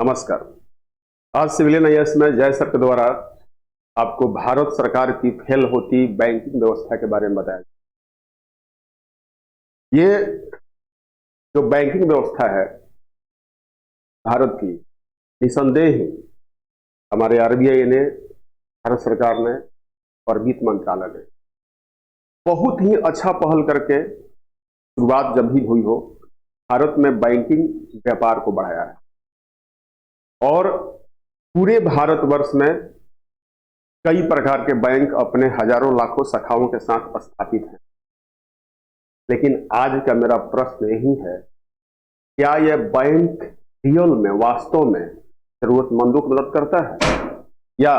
नमस्कार। आज civilian IAS में जय सर के द्वारा आपको भारत सरकार की फेल होती बैंकिंग व्यवस्था के बारे में बताया। ये जो बैंकिंग व्यवस्था है भारत की, निसंदेह ही हमारे आरबीआई ने, भारत सरकार ने और वित्त मंत्रालय ने बहुत ही अच्छा पहल करके शुरुआत जब भी हुई हो, भारत में बैंकिंग व्यापार को बढ़ाया है और पूरे भारतवर्ष में कई प्रकार के बैंक अपने हजारों लाखों शाखाओं के साथ स्थापित हैं। लेकिन आज का मेरा प्रश्न यही है, क्या यह बैंक रियल में, वास्तव में जरूरतमंदों की मदद करता है या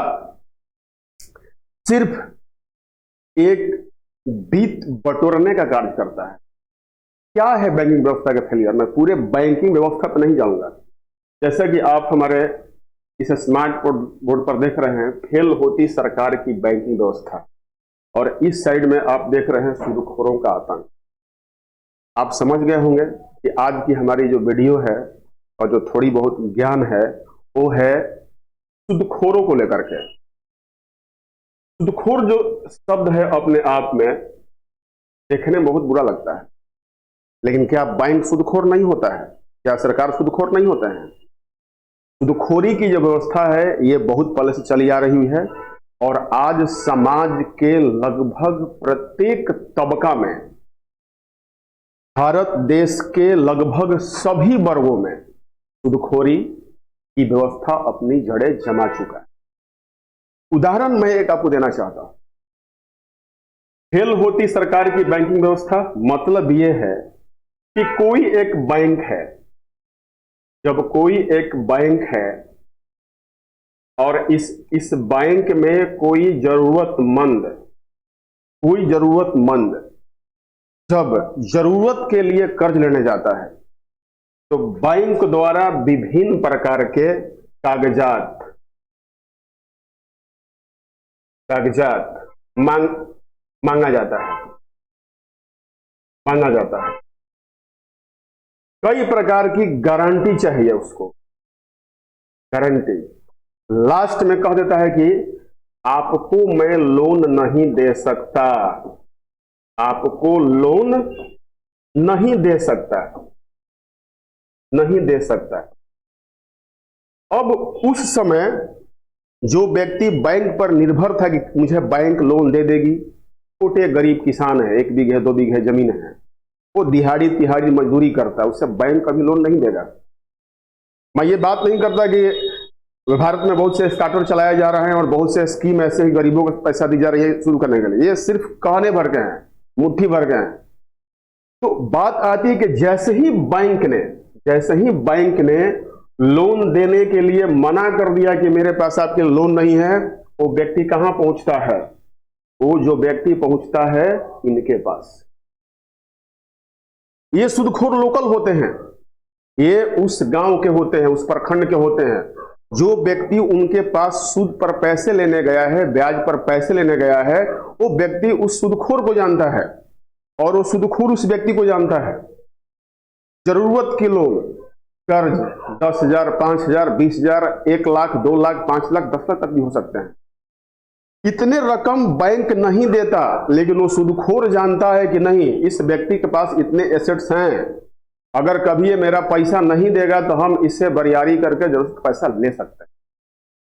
सिर्फ एक वित्त बटोरने का कार्य करता है? क्या है बैंकिंग व्यवस्था का फेलियर? मैं पूरे बैंकिंग व्यवस्था पर नहीं जाऊंगा। जैसा कि आप हमारे इस स्मार्ट बोर्ड पर देख रहे हैं, फेल होती सरकार की बैंकिंग व्यवस्था, और इस साइड में आप देख रहे हैं सूदखोरों का आतंक। आप समझ गए होंगे कि आज की हमारी जो वीडियो है और जो थोड़ी बहुत ज्ञान है वो है सूदखोरों को लेकर के। सूदखोर जो शब्द है अपने आप में देखने में बहुत बुरा लगता है, लेकिन क्या बैंक सूदखोर नहीं होता है? क्या सरकार सूदखोर नहीं होते हैं? सूदखोरी की जो व्यवस्था है ये बहुत पहले से चली आ रही है और आज समाज के लगभग प्रत्येक तबका में, भारत देश के लगभग सभी वर्गों में सूदखोरी की व्यवस्था अपनी जड़ें जमा चुका है। उदाहरण मैं एक आपको देना चाहता हूं। फेल होती सरकार की बैंकिंग व्यवस्था मतलब यह है कि कोई एक बैंक है, जब कोई एक बैंक है और इस बैंक में कोई जरूरतमंद जब जरूरत के लिए कर्ज लेने जाता है तो बैंक द्वारा विभिन्न प्रकार के कागजात मांगा जाता है। कई प्रकार की गारंटी चाहिए उसको। गारंटी लास्ट में कह देता है कि आपको मैं लोन नहीं दे सकता, आपको लोन नहीं दे सकता। अब उस समय जो व्यक्ति बैंक पर निर्भर था कि मुझे बैंक लोन दे देगी, छोटे गरीब किसान है, 1 बीघे 2 बीघे जमीन है, वो दिहाड़ी तिहाड़ी मजदूरी करता है, उससे बैंक कभी लोन नहीं देगा। मैं ये बात नहीं करता कि भारत में बहुत से स्टार्टर चलाया जा रहे हैं और बहुत से स्कीम ऐसे ही गरीबों को पैसा दी जा रही है शुरू करने के लिए, ये सिर्फ कहने भर के हैं, मुट्ठी भर के हैं। तो बात आती है कि जैसे ही बैंक ने लोन देने के लिए मना कर दिया कि मेरे पास आपके लोन नहीं है, वो व्यक्ति कहां पहुंचता है? वो जो व्यक्ति पहुंचता है इनके पास। ये सूदखोर लोकल होते हैं, ये उस गांव के होते हैं, उस प्रखंड के होते हैं। जो व्यक्ति उनके पास सूद पर पैसे लेने गया है, ब्याज पर पैसे लेने गया है, वो व्यक्ति उस सूदखोर को जानता है और वो सूदखोर उस व्यक्ति को जानता है। जरूरत के लोग कर्ज 10,000, 5,000, 20,000, 1 लाख, 2 लाख, 5 लाख, 10 लाख तक भी हो सकते हैं। इतने रकम बैंक नहीं देता, लेकिन वो सूदखोर जानता है कि नहीं, इस व्यक्ति के पास इतने एसेट्स हैं, अगर कभी ये मेरा पैसा नहीं देगा तो हम इससे बरियारी करके जरूर पैसा ले सकते हैं,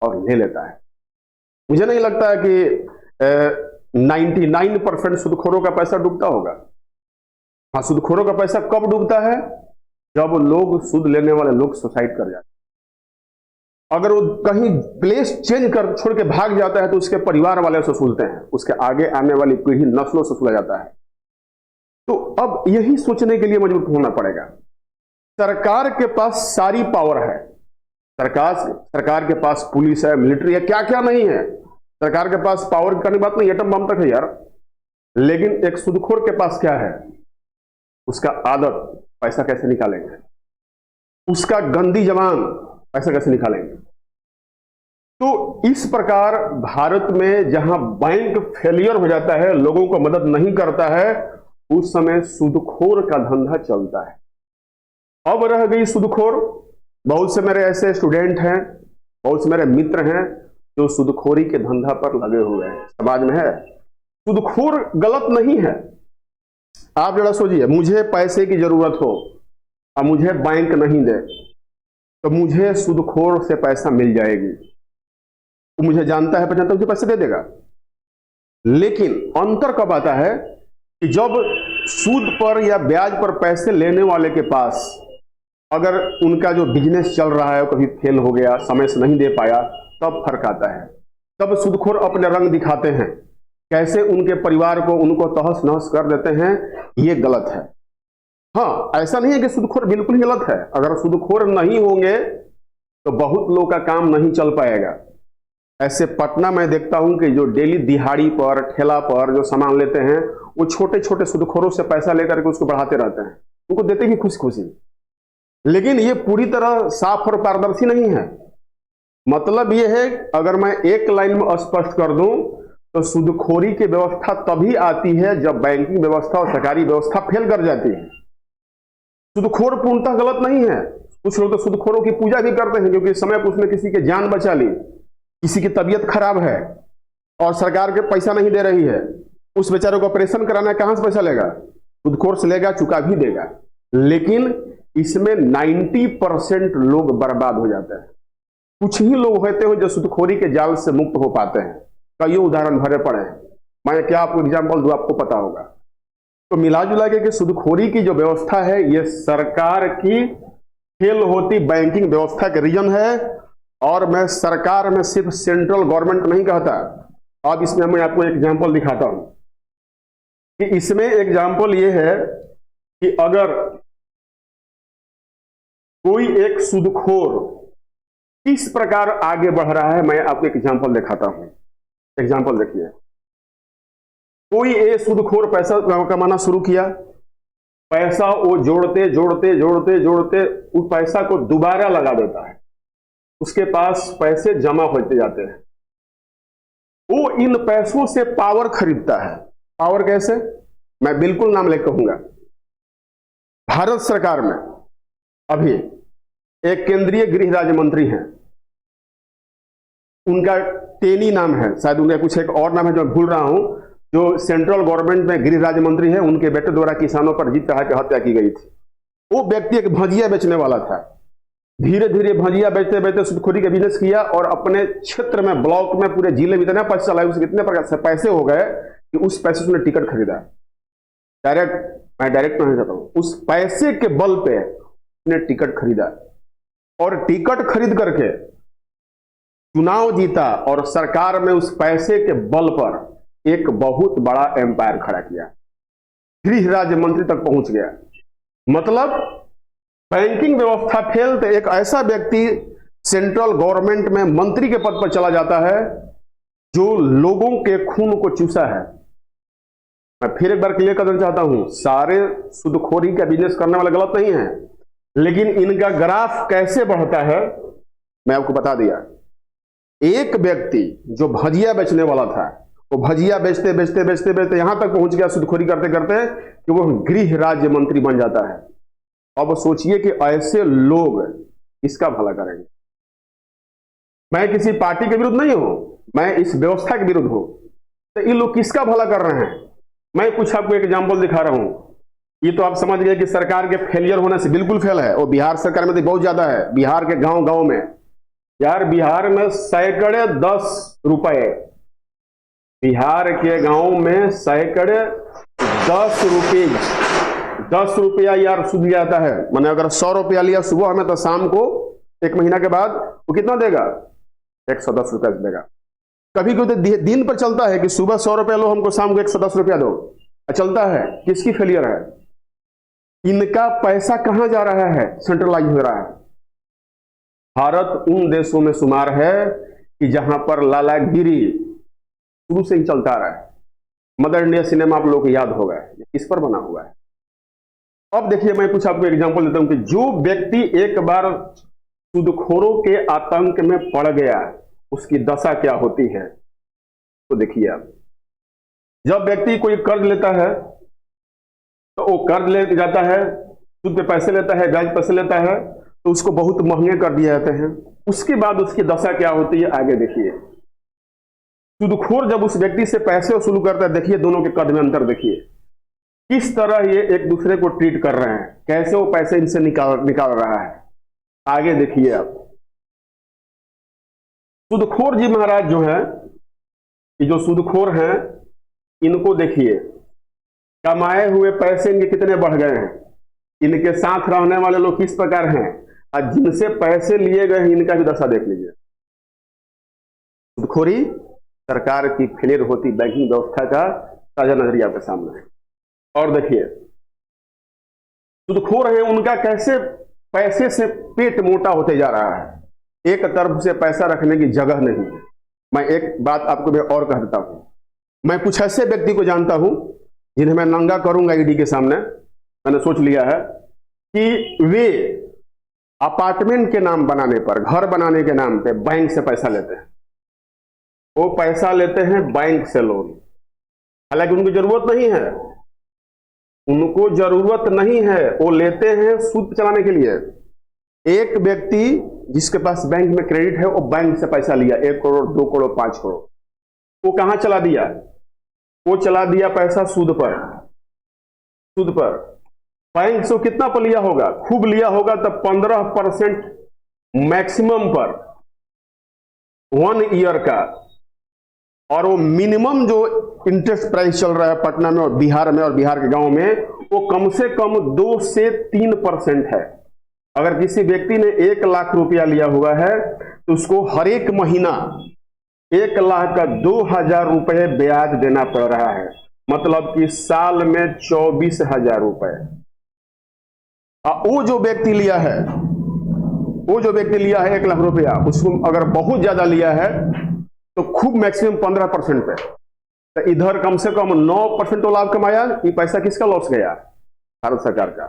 और ले लेता है। मुझे नहीं लगता है कि 99% सूदखोरों का पैसा डूबता होगा। हाँ, सूदखोरों का पैसा कब डूबता है? जब लोग सूद लेने वाले लोग सुसाइड कर जाते हैं। अगर वो कहीं प्लेस चेंज कर छोड़ के भाग जाता है तो उसके परिवार वाले उसे सुलते हैं, उसके आगे आने वाली पीढ़ी नस्लों से सुला जाता है। तो अब यही सोचने के लिए मजबूर होना पड़ेगा। सरकार के पास सारी पावर है, सरकार के पास पुलिस है, मिलिट्री है, क्या क्या नहीं है। सरकार के पास पावर करने की बात नहीं, एटम बम तक है यार। लेकिन एक सूदखोर के पास क्या है? उसका आदत, पैसा कैसे निकालेंगे, उसका गंदी जबान, पैसा कैसे निकालेंगे। तो इस प्रकार भारत में जहां बैंक फेलियर हो जाता है, लोगों को मदद नहीं करता है, उस समय सूदखोर का धंधा चलता है। अब रह गई सूदखोर बहुत से मेरे ऐसे स्टूडेंट हैं, बहुत से मेरे मित्र हैं जो सूदखोरी के धंधा पर लगे हुए हैं। समाज में है, सूदखोर गलत नहीं है। आप जरा सोचिए, मुझे पैसे की जरूरत हो और मुझे बैंक नहीं दे तो मुझे सूदखोर से पैसा मिल जाएगी। वो मुझे जानता है, पहचानता है, मुझे पैसे दे देगा। लेकिन अंतर कब आता है कि जब सूद पर या ब्याज पर पैसे लेने वाले के पास अगर उनका जो बिजनेस चल रहा है कभी फेल हो गया, समय से नहीं दे पाया, तब फर्क आता है। तब सूदखोर अपने रंग दिखाते हैं, कैसे उनके परिवार को उनको तहस नहस कर देते हैं। ये गलत है। हाँ, ऐसा नहीं है कि सूदखोर बिल्कुल ही गलत है। अगर सूदखोर नहीं होंगे तो बहुत लोग का काम नहीं चल पाएगा। ऐसे पटना में देखता हूं कि जो डेली दिहाड़ी पर ठेला पर जो सामान लेते हैं वो छोटे छोटे सूदखोरों से पैसा लेकर के उसको बढ़ाते रहते हैं, उनको देते भी खुशी खुशी। लेकिन ये पूरी तरह साफ और पारदर्शी नहीं है। मतलब ये है, अगर मैं एक लाइन में स्पष्ट कर दूं तो सूदखोरी की व्यवस्था तभी आती है जब बैंकिंग व्यवस्था और सरकारी व्यवस्था फेल कर जाती है। सूदखोर पूर्णतः गलत नहीं है। कुछ लोग तो सूदखोरों की पूजा भी करते हैं, क्योंकि समय पर उसने किसी की जान बचा ली, किसी की तबीयत खराब है और सरकार के पैसा नहीं दे रही है, उस बेचारे को ऑपरेशन कराना है, कहां से पैसा लेगा? सूदखोर से लेगा, चुका भी देगा। लेकिन इसमें 90% लोग बर्बाद हो जाते हैं। कुछ ही लोग होते हैं जो सूदखोरी के जाल से मुक्त हो पाते हैं। कई उदाहरण भरे पड़े हैं, मैं क्या आपको एग्जाम्पल दूं, आपको पता होगा। तो मिला जुला के सूदखोरी की जो व्यवस्था है ये सरकार की फेल होती बैंकिंग व्यवस्था के रीजन है। और मैं सरकार में सिर्फ सेंट्रल गवर्नमेंट नहीं कहता। अब इसमें मैं आपको एक एग्जाम्पल दिखाता हूं कि इसमें एग्जाम्पल ये है कि अगर कोई एक सूदखोर किस प्रकार आगे बढ़ रहा है, मैं आपको एक एग्जाम्पल दिखाता हूं। एग्जाम्पल देखिए, कोई एक सूदखोर पैसा कमाना शुरू किया, पैसा वो जोड़ते जोड़ते जोड़ते जोड़ते उस पैसा को दोबारा लगा देता है, उसके पास पैसे जमा होते जाते हैं। वो इन पैसों से पावर खरीदता है। पावर कैसे? मैं बिल्कुल नाम लेकर कहूंगा। भारत सरकार में अभी एक केंद्रीय गृह राज्य मंत्री हैं, उनका टेनी नाम है, शायद उनका कुछ एक और नाम है जो मैं भूल रहा हूं, जो सेंट्रल गवर्नमेंट में गृह राज्य मंत्री है। उनके बेटे द्वारा किसानों पर जीत चढ़ा के हत्या की गई थी। वो व्यक्ति एक भजिया बेचने वाला था। धीरे धीरे भजिया बेचते बेचते सूदखोरी का बिजनेस किया और अपने क्षेत्र में, ब्लॉक में, पूरे जिले में इतना पैसा चलाया, उसके इतने प्रकार से पैसे हो गए कि उस पैसे से उसने टिकट खरीदा। मैं डायरेक्ट नहीं चाहता हूं, उस पैसे के बल पे उसने टिकट खरीदा और टिकट खरीद करके चुनाव जीता और सरकार में उस पैसे के बल पर एक बहुत बड़ा एम्पायर खड़ा किया, गृह राज्य मंत्री तक पहुंच गया। मतलब बैंकिंग व्यवस्था फेल तो एक ऐसा व्यक्ति सेंट्रल गवर्नमेंट में मंत्री के पद पर चला जाता है जो लोगों के खून को चूसा है। मैं फिर एक बार क्लियर करना चाहता हूं, सारे सूदखोरी का बिजनेस करने वाले गलत नहीं है, लेकिन इनका ग्राफ कैसे बढ़ता है मैं आपको बता दिया। एक व्यक्ति जो भजिया बेचने वाला था, वो भजिया बेचते बेचते बेचते बेचते यहां तक पहुंच गया सूदखोरी करते करते कि वो गृह राज्य मंत्री बन जाता है। अब सोचिए कि ऐसे लोग इसका भला करेंगे। मैं किसी पार्टी के विरुद्ध नहीं हूं, मैं इस व्यवस्था के विरुद्ध हूं। तो ये लोग किसका भला कर रहे हैं? मैं कुछ आपको एक एग्जाम्पल दिखा रहा हूं। ये तो आप समझ गए कि सरकार के फेलियर होने से बिल्कुल फेल है, और बिहार सरकार में तो बहुत ज्यादा है। बिहार के गांव गांव में, यार बिहार में सैकड़े 10 रुपए, बिहार के गांव में सैकड़े 10 रुपया यार सूद जाता है। मैंने अगर 100 रुपया लिया सुबह में तो शाम को एक महीना के बाद वो कितना देगा? 110 रुपया देगा। कभी कभी दिन पर चलता है कि सुबह 100 रुपया लो, हमको शाम को 110 रुपया दो, चलता है। किसकी फेलियर है? इनका पैसा कहां जा रहा है? सेंट्रलाइज हो रहा है। भारत उन देशों में शुमार है कि जहां पर लालागिरी शुरू से ही चलता रहा है। मदर इंडिया सिनेमा आप लोगों को याद होगा, इस पर बना हुआ है। अब देखिए, मैं कुछ आपको एग्जांपल देता हूं कि जो व्यक्ति एक बार सूदखोरों के आतंक में पड़ गया उसकी दशा क्या होती है। तो देखिए आप, जब व्यक्ति कोई कर्ज लेता है तो वो कर्ज ले जाता है, सूद पे पैसे लेता है, ब्याज पैसे लेता है, तो उसको बहुत महंगे कर दिए जाते हैं। उसके बाद उसकी दशा क्या होती है आगे देखिए। सूदखोर जब उस व्यक्ति से पैसे वसूल करता है, देखिए दोनों के कद में अंतर देखिए, किस तरह ये एक दूसरे को ट्रीट कर रहे हैं, कैसे वो पैसे इनसे निकाल रहा है। आगे देखिए आप, सूदखोर जी महाराज जो है, ये जो सूदखोर हैं, इनको देखिए कमाए हुए पैसे इनके कितने बढ़ गए हैं, इनके साथ रहने वाले लोग किस प्रकार हैं, और जिनसे पैसे लिए गए हैं इनका भी दशा देख लीजिए। सूदखोरी सरकार की फेलियर होती बैंकिंग व्यवस्था का ताजा नजरिया आपके सामने है। और देखिए सूदखोर है, उनका कैसे पैसे से पेट मोटा होते जा रहा है, एक तरफ से पैसा रखने की जगह नहीं है। मैं एक बात आपको भी और कह देता हूं, मैं कुछ ऐसे व्यक्ति को जानता हूं जिन्हें मैं नंगा करूंगा ईडी के सामने। मैंने सोच लिया है कि वे अपार्टमेंट के नाम बनाने पर, घर बनाने के नाम पे बैंक से पैसा लेते हैं। वो पैसा लेते हैं बैंक से लोन, हालांकि उनको जरूरत नहीं है, उनको जरूरत नहीं है, वो लेते हैं सूद चलाने के लिए। एक व्यक्ति जिसके पास बैंक में क्रेडिट है, वो बैंक से पैसा लिया 1 करोड़ 2 करोड़ 5 करोड़, वो कहां चला दिया, वो चला दिया पैसा सूद पर। सूद पर बैंक से कितना पर लिया होगा, खूब लिया होगा तब 15% मैक्सिमम पर 1 ईयर का, और वो मिनिमम जो इंटरेस्ट प्राइस चल रहा है पटना में और बिहार में और बिहार के गांव में, वो कम से कम 2 से 3% है। अगर किसी व्यक्ति ने 1 लाख रुपया लिया हुआ है तो उसको हर एक महीना 1 लाख का 2,000 रुपए ब्याज देना पड़ रहा है, मतलब कि साल में 24,000 रुपए। वो जो व्यक्ति लिया है, वो जो व्यक्ति लिया है 1 लाख रुपया, उसको अगर बहुत ज्यादा लिया है तो खूब मैक्सिमम 15% पे, तो इधर कम से कम 9% तो लाभ कमाया। ये पैसा किसका लॉस गया, भारत सरकार का,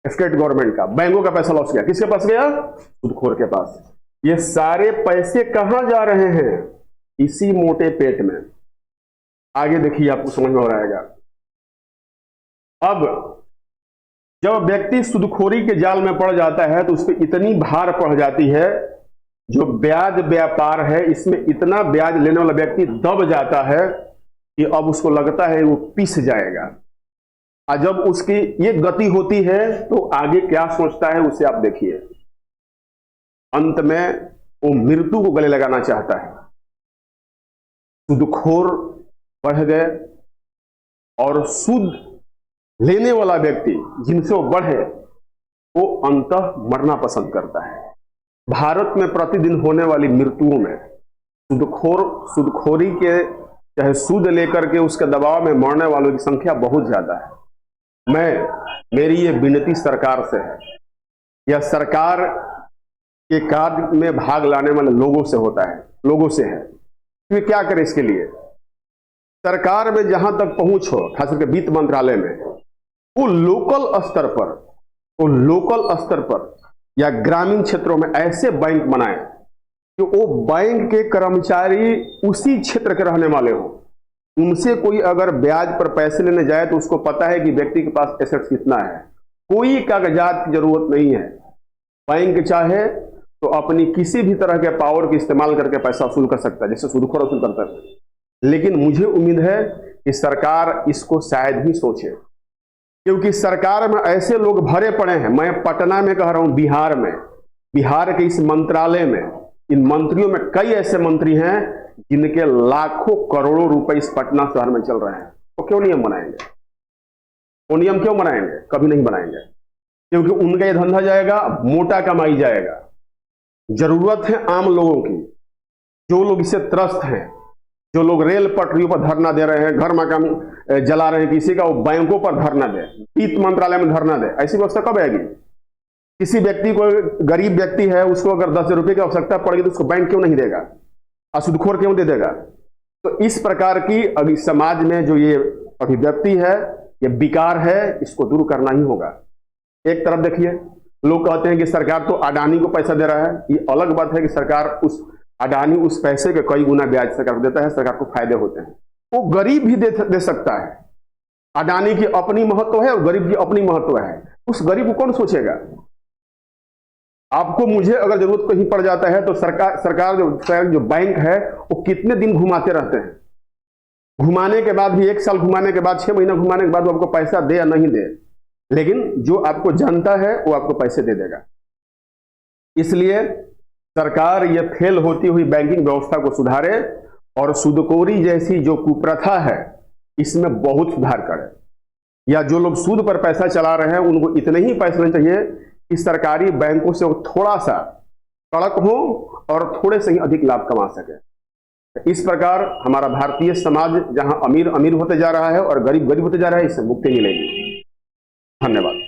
स्टेट गवर्नमेंट का, बैंकों का पैसा लॉस गया, किसके पास गया, सूदखोर के पास। ये सारे पैसे कहां जा रहे हैं, इसी मोटे पेट में। आगे देखिए आपको समझ में आ जाएगा। अब जब व्यक्ति सूदखोरी के जाल में पड़ जाता है तो उस पर इतनी भार पड़ जाती है, जो ब्याज व्यापार है इसमें इतना ब्याज लेने वाला व्यक्ति दब जाता है कि अब उसको लगता है वो पिस जाएगा। और जब उसकी ये गति होती है तो आगे क्या सोचता है उसे आप देखिए। अंत में वो मृत्यु को गले लगाना चाहता है। सूदखोर बढ़ गए और सूद लेने वाला व्यक्ति जिनसे वो बढ़े, वो अंततः मरना पसंद करता है। भारत में प्रतिदिन होने वाली मृत्युओं में सूदखोरी के, चाहे सूद लेकर के उसके दबाव में मरने वालों की संख्या बहुत ज्यादा है। मेरी ये विनती सरकार से है, यह सरकार के कार्य में भाग लाने वाले लोगों से होता है, लोगों से है। वे क्या करें इसके लिए, सरकार में जहां तक पहुंच हो, खासकर वित्त मंत्रालय में, वो लोकल स्तर पर या ग्रामीण क्षेत्रों में ऐसे बैंक बनाए कि वो बैंक के कर्मचारी उसी क्षेत्र के रहने वाले हों। उनसे कोई अगर ब्याज पर पैसे लेने जाए तो उसको पता है कि व्यक्ति के पास एसेट्स कितना है, कोई कागजात की जरूरत नहीं है। बैंक चाहे तो अपनी किसी भी तरह के पावर का इस्तेमाल करके पैसा वसूल कर सकता है, जैसे सूदखोर वसूल करता है। लेकिन मुझे उम्मीद है कि सरकार इसको शायद ही सोचे, क्योंकि सरकार में ऐसे लोग भरे पड़े हैं। मैं पटना में कह रहा हूं, बिहार के इस मंत्रालय में, इन मंत्रियों में कई ऐसे मंत्री हैं जिनके लाखों करोड़ों रुपए इस पटना शहर में चल रहे हैं। तो क्यों नियम बनाएंगे, वो नियम क्यों बनाएंगे, कभी नहीं बनाएंगे, क्योंकि उनका ये धंधा जाएगा, मोटा कमाई जाएगा। जरूरत है आम लोगों की, जो लोग इससे त्रस्त हैं, जो लोग रेल पटरियों पर धरना दे रहे हैं, घर मकान जला रहे हैं किसी का, वो बैंकों पर धरना दे, वित्त मंत्रालय में धरना दे। ऐसी व्यवस्था कब आएगी? किसी व्यक्ति को, गरीब व्यक्ति है, उसको अगर 10 रुपए की आवश्यकता पड़ेगी तो उसको बैंक क्यों नहीं देगा, सूदखोर क्यों दे देगा? तो इस प्रकार की अभी समाज में जो ये अभिव्यक्ति है, ये विकार है, इसको दूर करना ही होगा। एक तरफ देखिए, लोग कहते हैं कि सरकार तो अडानी को पैसा दे रहा है। ये अलग बात है कि सरकार अडानी उस पैसे के कई गुना ब्याज सरकार देता है, सरकार को फायदे होते हैं। वो गरीब भी दे सकता है। अडानी की अपनी महत्व है और गरीब की अपनी महत्व है। उस गरीब को कौन सोचेगा? आपको मुझे अगर जरूरत कहीं पड़ जाता है तो सरकार जो बैंक है वो कितने दिन घुमाते रहते हैं, घुमाने के बाद भी 1 साल घुमाने के बाद 6 महीना घुमाने के बाद वो आपको पैसा दे या नहीं दे, लेकिन जो आपको जानता है वो आपको पैसे दे देगा। इसलिए सरकार ये फेल होती हुई बैंकिंग व्यवस्था को सुधारे और सूदखोरी जैसी जो कुप्रथा है इसमें बहुत सुधार करे, या जो लोग सूद पर पैसा चला रहे हैं उनको इतने ही पैसे लेने चाहिए कि सरकारी बैंकों से थोड़ा सा कड़क हो और थोड़े से ही अधिक लाभ कमा सके। इस प्रकार हमारा भारतीय समाज जहां अमीर अमीर होते जा रहा है और गरीब गरीब होते जा रहा है, इससे मुक्ति मिलेगी। धन्यवाद।